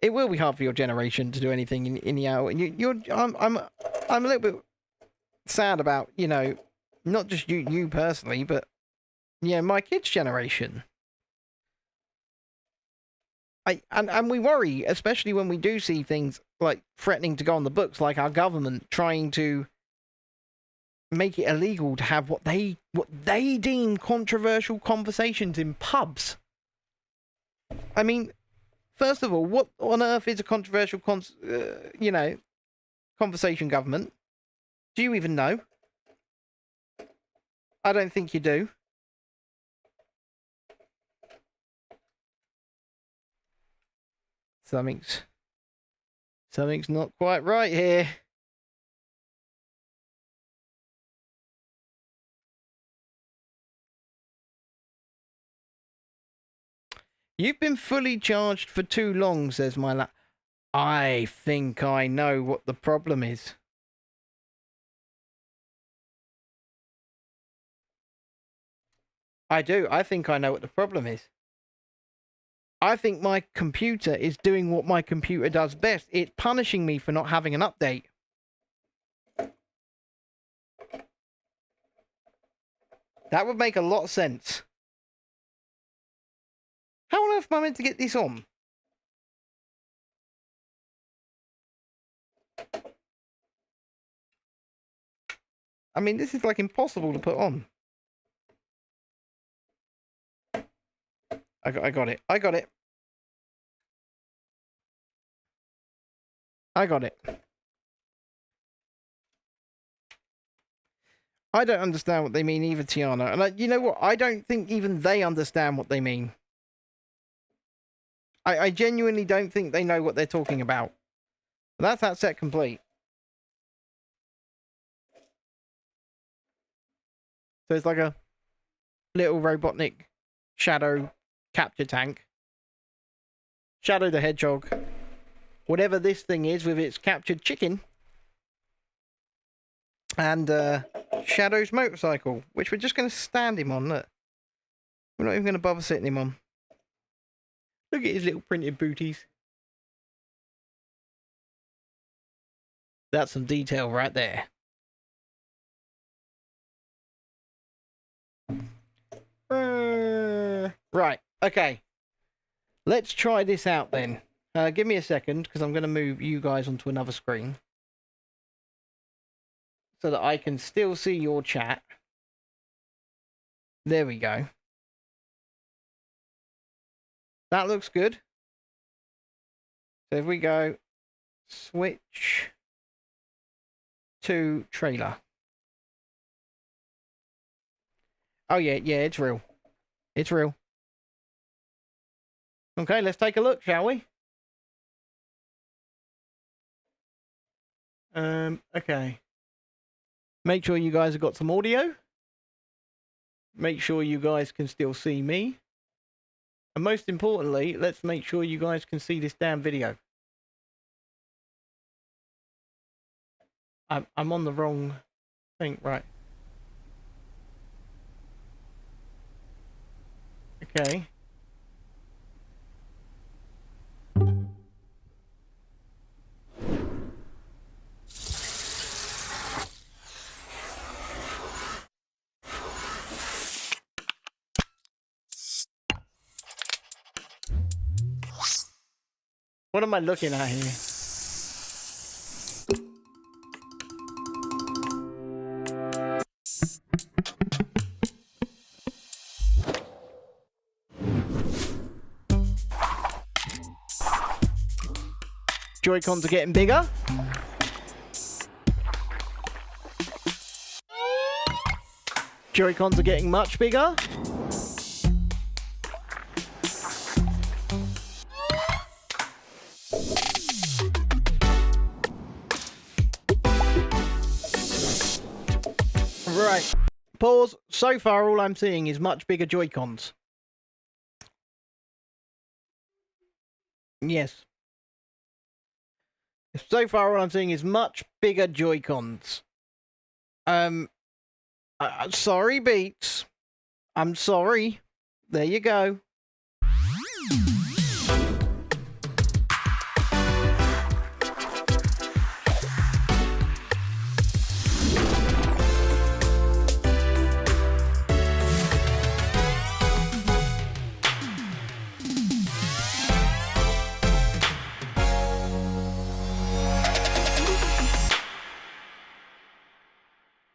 It will be hard for your generation to do anything in the hour. I'm a little bit sad about, you know, not just you personally, but yeah, my kids' generation. And we worry, especially when we do see things like threatening to go on the books, like our government trying to make it illegal to have what they deem controversial conversations in pubs. I mean, first of all, what on earth is a controversial conversation, government? Do you even know? I don't think you do. Something's not quite right here. You've been fully charged for too long, says my lad. I think I know what the problem is. I do. I think I know what the problem is. I think my computer is doing what my computer does best. It's punishing me for not having an update. That would make a lot of sense. How on earth am I meant to get this on? I mean, this is like impossible to put on. I got it. I got it. I got it. I don't understand what they mean either, Tiana. And you know what? I don't think even they understand what they mean. I genuinely don't think they know what they're talking about. But that's that set complete. So it's like a little Robotnik Shadow capture tank. Shadow the Hedgehog. Whatever this thing is with its captured chicken. And Shadow's motorcycle, which we're just going to stand him on. Look. We're not even going to bother sitting him on. Look at his little printed booties. That's some detail right there. Right, okay. Let's try this out then. Give me a second, because I'm going to move you guys onto another screen. So that I can still see your chat. There we go. That looks good. So if we go switch to trailer. Oh yeah, it's real. It's real. Okay, let's take a look, shall we? Okay. Make sure you guys have got some audio. Make sure you guys can still see me. And most importantly, let's make sure you guys can see this damn video. I'm on the wrong thing, right. Okay. What am I looking at here? Joy-Cons are getting bigger. Joy-Cons are getting much bigger. Right. Pause. So far, all I'm seeing is much bigger Joy-Cons. Yes. So far, all I'm seeing is much bigger Joy-Cons. Sorry, Beats. I'm sorry. There you go.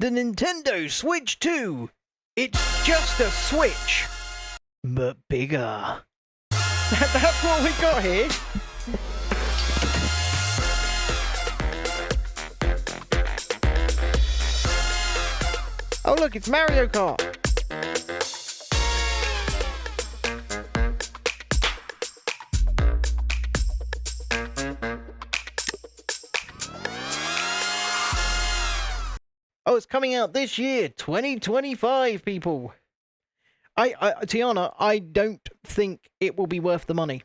The Nintendo Switch 2. It's just a Switch, but bigger. That's what we got here. Oh look, it's Mario Kart. Oh, it's coming out this year, 2025, people. Tiana, I don't think it will be worth the money.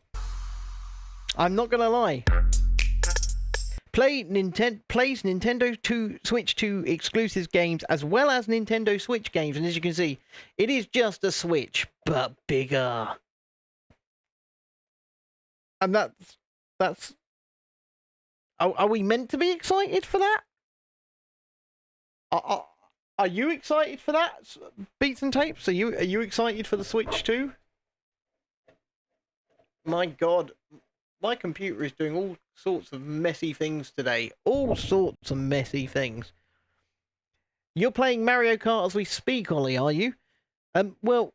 I'm not gonna lie. Plays Nintendo Switch 2 exclusive games as well as Nintendo Switch games, and as you can see, it is just a Switch, but bigger. And that's. Are we meant to be excited for that? Are you excited for that, Beats and Tapes? Are you excited for the Switch 2? My God, my computer is doing all sorts of messy things today. All sorts of messy things. You're playing Mario Kart as we speak, Ollie, are you? Well,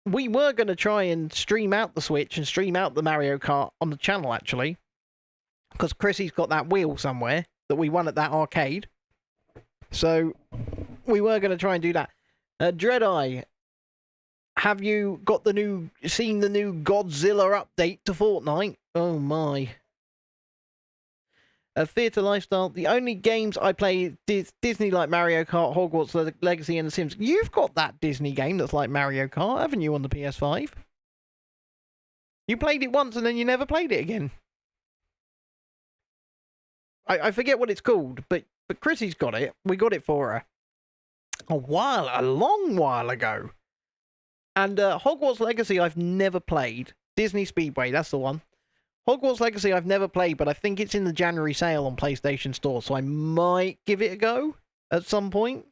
we were going to try and stream out the Switch and stream out the Mario Kart on the channel, actually. Because Chrissy's got that wheel somewhere that we won at that arcade. So, we were going to try and do that. Dreadeye, have you got seen the new Godzilla update to Fortnite? Oh my. Theatre Lifestyle, the only games I play Disney like Mario Kart, Hogwarts Legacy and The Sims. You've got that Disney game that's like Mario Kart, haven't you, on the PS5? You played it once and then you never played it again. I forget what it's called, but Chrissy's got it. We got it for her. A long while ago. And Hogwarts Legacy I've never played. Disney Speedway, that's the one. Hogwarts Legacy I've never played, but I think it's in the January sale on PlayStation Store, so I might give it a go at some point.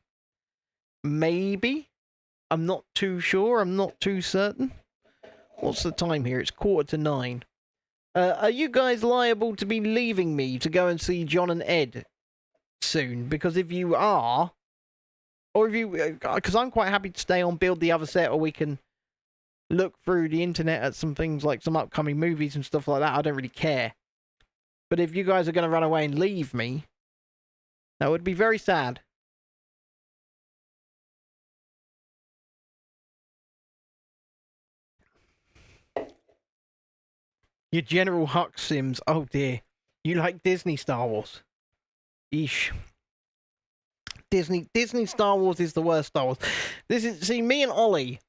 Maybe. I'm not too sure. I'm not too certain. What's the time here? It's 9:15. Are you guys liable to be leaving me to go and see John and Ed soon? Because if you are, or if you, because I'm quite happy to stay on Build the Other Set, or we can look through the internet at some things like some upcoming movies and stuff like that. I don't really care. But if you guys are going to run away and leave me, that would be very sad. Your General Hux Sims. Oh dear. You like Disney Star Wars? Eesh. Disney Star Wars is the worst Star Wars. See, me and Ollie,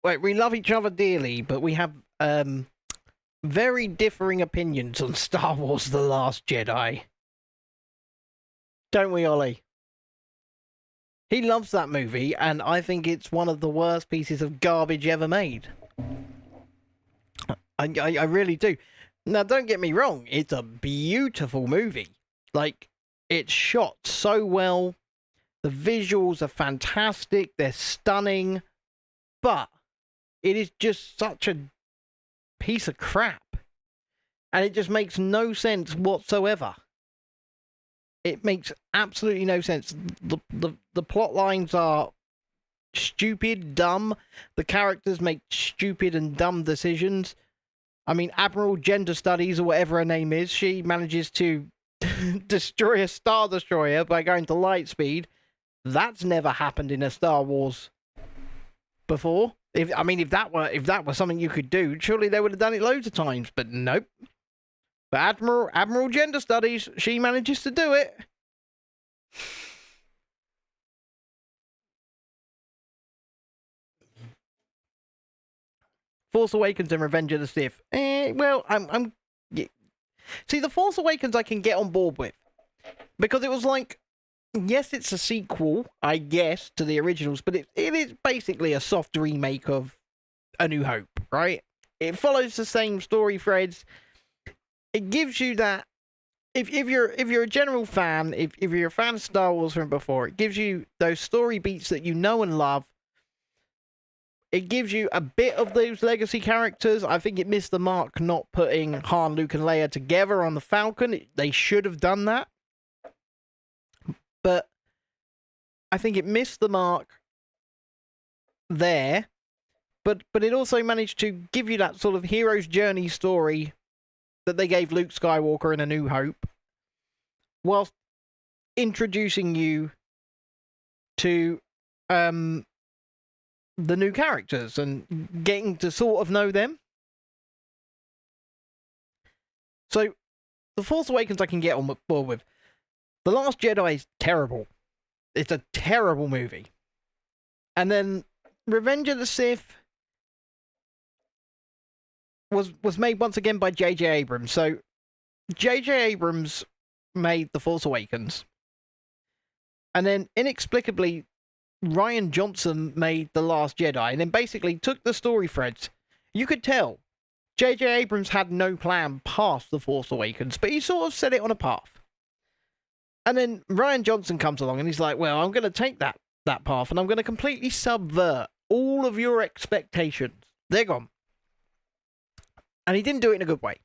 wait, we love each other dearly, but we have very differing opinions on Star Wars The Last Jedi. Don't we, Ollie? He loves that movie, and I think it's one of the worst pieces of garbage ever made. I really do. Now, don't get me wrong, it's a beautiful movie. Like, it's shot so well. The visuals are fantastic. They're stunning. But it is just such a piece of crap. And it just makes no sense whatsoever. It makes absolutely no sense. The plot lines are stupid, dumb. The characters make stupid and dumb decisions. I mean, Admiral Gender Studies, or whatever her name is, she manages to destroy a Star Destroyer by going to light speed. That's never happened in a Star Wars before. If that were something you could do, surely they would have done it loads of times. But nope. But Admiral Gender Studies, she manages to do it. Force Awakens and Revenge of the Sith. Well, see, The Force Awakens I can get on board with. Because it was like, yes, it's a sequel, I guess, to the originals, but it is basically a soft remake of A New Hope, right? It follows the same story threads. It gives you that, if you're a general fan, if you're a fan of Star Wars from before, it gives you those story beats that you know and love. It gives you a bit of those legacy characters. I think it missed the mark not putting Han, Luke, and Leia together on the Falcon. They should have done that. But I think it missed the mark there, but it also managed to give you that sort of hero's journey story that they gave Luke Skywalker in A New Hope, whilst introducing you to the new characters and getting to sort of know them. So, The Force Awakens I can get on board with. The Last Jedi is terrible. It's a terrible movie. And then Revenge of the Sith was made once again by J.J. Abrams. So, J.J. Abrams made The Force Awakens. And then, inexplicably, Rian Johnson made The Last Jedi. And then basically took the story threads. You could tell J.J. Abrams had no plan past The Force Awakens, but he sort of set it on a path. And then Rian Johnson comes along and he's like, well, I'm going to take that path and I'm going to completely subvert all of your expectations. They're gone. And he didn't do it in a good way.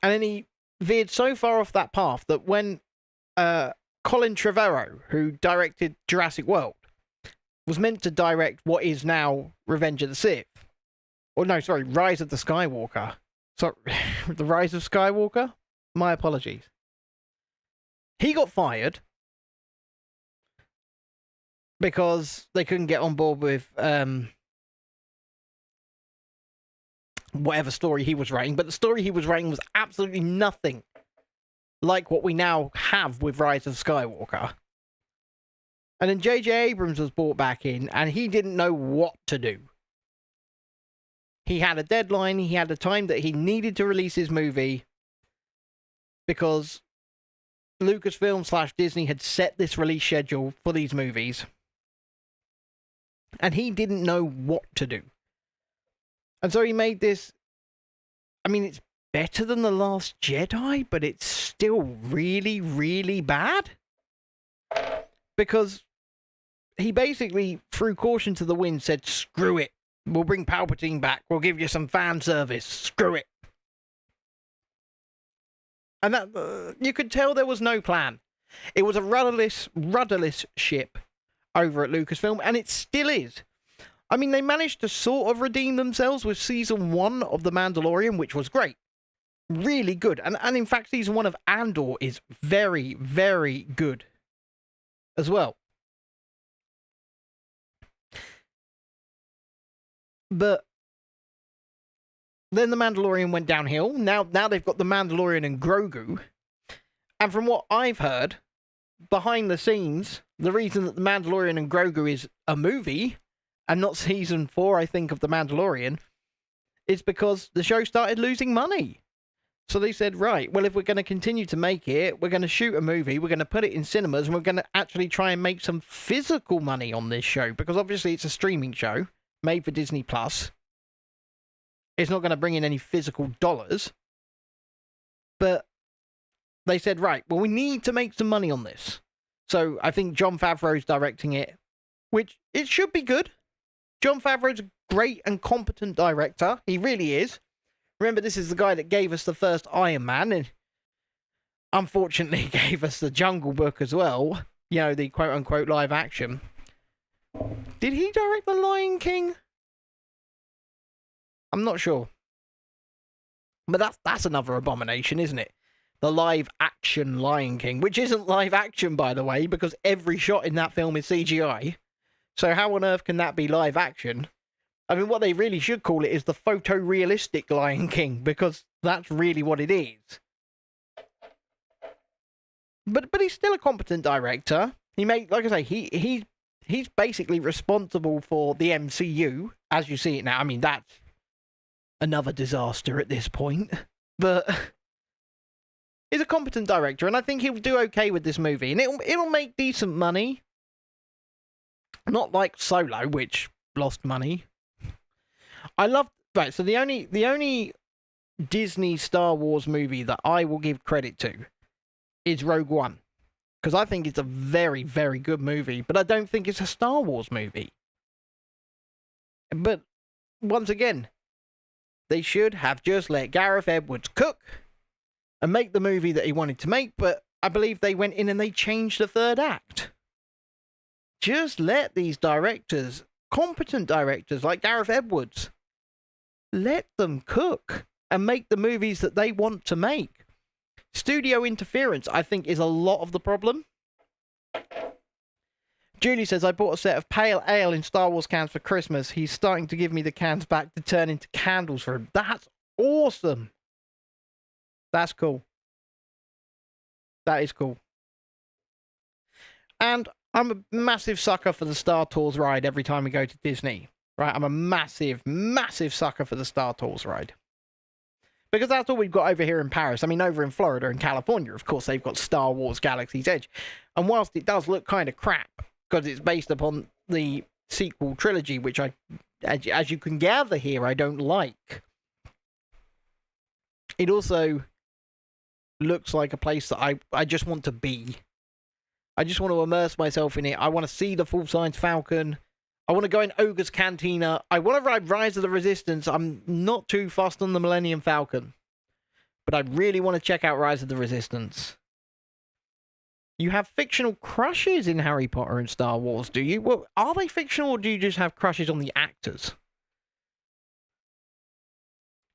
And then he veered so far off that path that when Colin Trevorrow, who directed Jurassic World, was meant to direct what is now Revenge of the Sith, or no, sorry, Rise of the Skywalker. Sorry, The Rise of Skywalker? My apologies. He got fired because they couldn't get on board with whatever story he was writing. But the story he was writing was absolutely nothing like what we now have with Rise of Skywalker. And then J.J. Abrams was brought back in, and he didn't know what to do. He had a deadline, he had a time that he needed to release his movie, because Lucasfilm / Disney had set this release schedule for these movies. And he didn't know what to do. And so he made this... I mean, it's better than The Last Jedi, but it's still really, really bad. Because he basically, threw caution to the wind, said, screw it. We'll bring Palpatine back. We'll give you some fan service. Screw it. And that you could tell there was no plan. It was a rudderless ship over at Lucasfilm, and it still is. I mean, they managed to sort of redeem themselves with Season 1 of The Mandalorian, which was great. Really good. And in fact, Season 1 of Andor is very, very good as well. But then The Mandalorian went downhill. Now they've got The Mandalorian and Grogu. And from what I've heard, behind the scenes, the reason that The Mandalorian and Grogu is a movie, and not Season 4, I think, of The Mandalorian, is because the show started losing money. So they said, right, well, if we're going to continue to make it, we're going to shoot a movie, we're going to put it in cinemas, and we're going to actually try and make some physical money on this show, because obviously it's a streaming show made for Disney+. It's not going to bring in any physical dollars. But they said, right, well, we need to make some money on this. So I think Jon Favreau's directing it, which it should be good. Jon Favreau's a great and competent director. He really is. Remember, this is the guy that gave us the first Iron Man, and unfortunately gave us the Jungle Book as well. You know, the quote-unquote live action. Did he direct The Lion King? I'm not sure. But that's another abomination, isn't it? The live action Lion King, which isn't live action, by the way, because every shot in that film is CGI. So how on earth can that be live action? I mean, what they really should call it is the photorealistic Lion King, because that's really what it is. But he's still a competent director. He made, like I say, he's basically responsible for the MCU as you see it now. I mean, that's another disaster at this point, but he's a competent director, and I think he'll do okay with this movie, and it'll make decent money. Not like Solo, which lost money. Right, so the only Disney Star Wars movie that I will give credit to is Rogue One, because I think it's a very, very good movie, but I don't think it's a Star Wars movie. But once again, they should have just let Gareth Edwards cook and make the movie that he wanted to make, but I believe they went in and they changed the third act. just let these directors, competent directors like Gareth Edwards, let them cook and make the movies that they want to make. Studio interference, I think, is a lot of the problem. Julie says, I bought a set of pale ale in Star Wars cans for Christmas. He's starting to give me the cans back to turn into candles for him. That's awesome. That's cool. That is cool. And I'm a massive sucker for the Star Tours ride every time we go to Disney. Right? I'm a massive, massive sucker for the Star Tours ride. Because that's all we've got over here in Paris. I mean, over in Florida and California, of course, they've got Star Wars Galaxy's Edge. And whilst it does look kind of crap, because it's based upon the sequel trilogy, which I, as you can gather here, I don't like. It also looks like a place that I just want to be. I just want to immerse myself in it. I want to see the full-size Falcon. I want to go in Ogre's Cantina. I want to ride Rise of the Resistance. I'm not too fussed on the Millennium Falcon. But I really want to check out Rise of the Resistance. You have fictional crushes in Harry Potter and Star Wars, do you? Well, are they fictional, or do you just have crushes on the actors?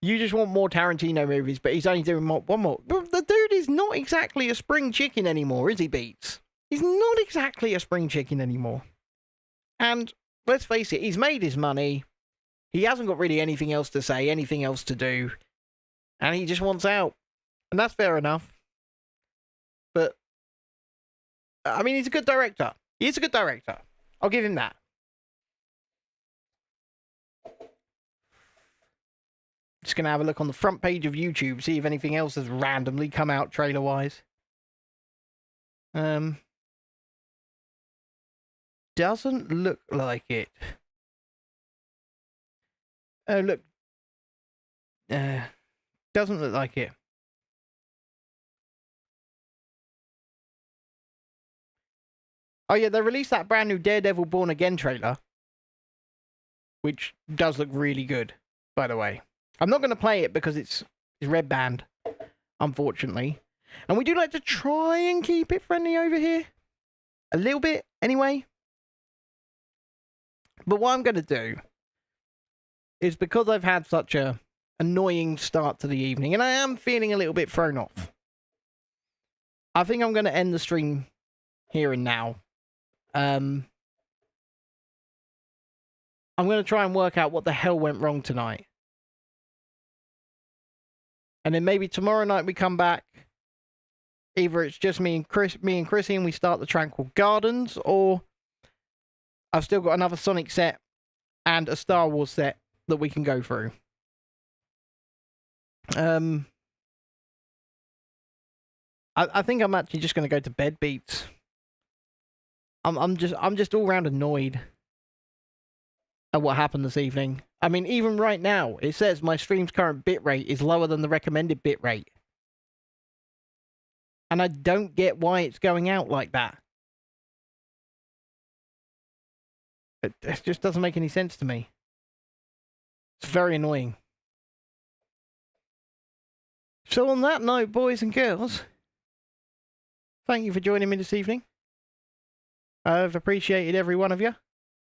You just want more Tarantino movies, but he's only doing one more. Well, the dude is not exactly a spring chicken anymore, is he, Beats? He's not exactly a spring chicken anymore. And let's face it, he's made his money. He hasn't got really anything else to say, anything else to do. And he just wants out. And that's fair enough. But I mean, he's a good director. He is a good director. I'll give him that. Just going to have a look on the front page of YouTube, see if anything else has randomly come out trailer-wise. Doesn't look like it. Oh, look. Doesn't look like it. Oh yeah, they released that brand new Daredevil Born Again trailer, which does look really good, by the way. I'm not going to play it because it's red band, unfortunately. And we do like to try and keep it friendly over here. A little bit, anyway. But what I'm going to do is, because I've had such a annoying start to the evening, and I am feeling a little bit thrown off, I think I'm going to end the stream here and now. I'm going to try and work out what the hell went wrong tonight. And then maybe tomorrow night we come back. Either it's just me and Chrissy, and we start the Tranquil Gardens, or I've still got another Sonic set and a Star Wars set that we can go through. I think I'm actually just going to go to bed, Beats. I'm just all round annoyed at what happened this evening. I mean, even right now, it says my stream's current bitrate is lower than the recommended bitrate. And I don't get why it's going out like that. It just doesn't make any sense to me. It's very annoying. So on that note, boys and girls, thank you for joining me this evening. I've appreciated every one of you,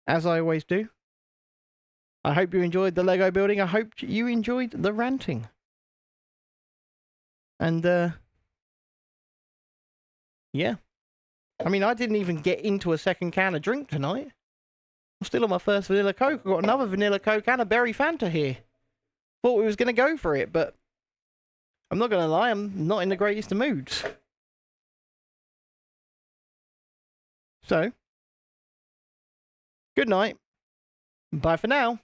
as I always do. I hope you enjoyed the Lego building. I hope you enjoyed the ranting. And, yeah. I mean, I didn't even get into a second can of drink tonight. I'm still on my first vanilla Coke. I've got another vanilla Coke and a berry Fanta here. Thought we was going to go for it, but I'm not going to lie, I'm not in the greatest of moods. So, good night. Bye for now.